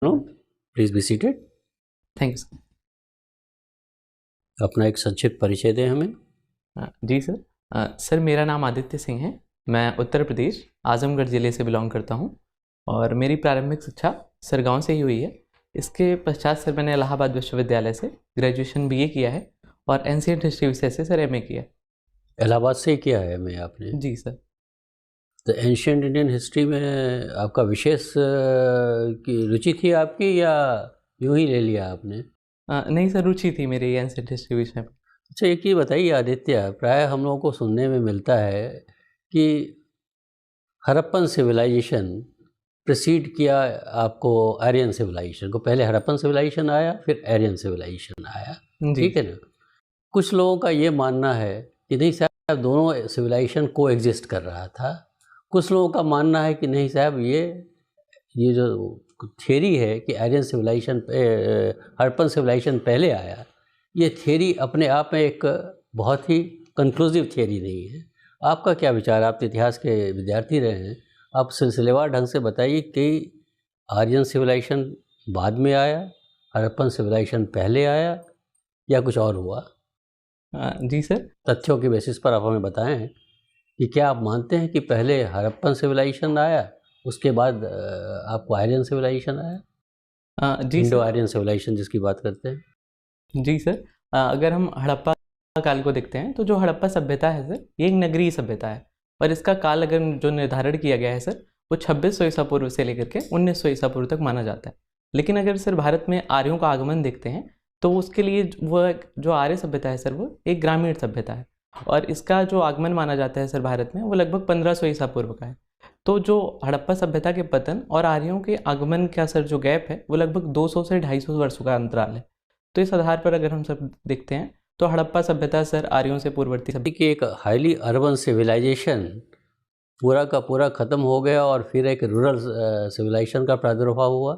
No, please be seated. Thank you sir. अपना एक संक्षिप्त परिचय दें हमें। जी सर। सर मेरा नाम आदित्य सिंह है। मैं उत्तर प्रदेश आजमगढ़ ज़िले से बिलोंग करता हूँ और मेरी प्रारंभिक शिक्षा सर गाँव से ही हुई है। इसके पश्चात सर मैंने इलाहाबाद विश्वविद्यालय से ग्रेजुएशन बीए किया है और एंशिएंट हिस्ट्री विषय से सर एमए किया है। इलाहाबाद से ही किया है मैं आपने? जी सर। तो एंशिएंट इंडियन हिस्ट्री में आपका विशेष की रुचि थी आपकी, या यूं ही ले लिया आपने? नहीं सर, रुचि थी मेरी एंशिएंट हिस्ट्री विषय में। अच्छा, एक ये बताइए आदित्य, प्राय हम लोगों को सुनने में मिलता है कि हड़प्पन सिविलाइजेशन प्रीसीड किया आपको आर्यन सिविलाइजेशन को। पहले हड़प्पन सिविलाइजेशन आया, फिर आर्यन सिविलाइजेशन आया, जी। ठीक है ना? कुछ लोगों का ये मानना है कि नहीं साहब, दोनों सिविलाइजेशन को एग्जिस्ट कर रहा था। कुछ लोगों का मानना है कि नहीं साहब, ये जो थियरी है कि आर्यन सिविलाइजेशन हड़प्पन सिविलाइजेशन पहले आया, ये थियरी अपने आप में एक बहुत ही कंक्लूसिव थियरी नहीं है। आपका क्या विचार? आप तो इतिहास के विद्यार्थी रहे हैं, आप सिलसिलेवार ढंग से बताइए कि आर्यन सिविलाइजेशन बाद में आया, हड़प्पन सिविलाइजेशन पहले आया, या कुछ और हुआ? जी सर। तथ्यों के बेसिस पर आप हमें बताएं कि क्या आप मानते हैं कि पहले हड़प्पन सिविलाइजेशन आया, उसके बाद आपको आर्यन सिविलाइजेशन आया, जी इंडो सर। आर्यन सिविलाइजेशन जिसकी बात करते हैं? जी सर। अगर हम हड़प्पा काल को देखते हैं तो जो हड़प्पा सभ्यता है सर, ये एक नगरीय सभ्यता है और इसका काल अगर जो निर्धारण किया गया है सर, वो 2600 ईसा पूर्व से लेकर के 1900 ईसा पूर्व तक माना जाता है। लेकिन अगर सर भारत में आर्यों का आगमन देखते हैं तो उसके लिए वो जो आर्य सभ्यता है सर, वो एक ग्रामीण सभ्यता है और इसका जो आगमन माना जाता है सर भारत में, वो लगभग 1500 ईसा पूर्व का है। तो जो हड़प्पा सभ्यता के पतन और आर्यों के आगमन का सर जो गैप है, वो लगभग 200 से 250 वर्षों का अंतराल है। तो इस आधार पर अगर हम सब देखते हैं तो हड़प्पा सभ्यता सर आर्यों से पूर्ववर्ती सभ्यता कि एक हाईली अर्बन सिविलाइजेशन पूरा का पूरा ख़त्म हो गया और फिर एक रूरल सिविलाइजेशन का प्रादुर्भाव हुआ।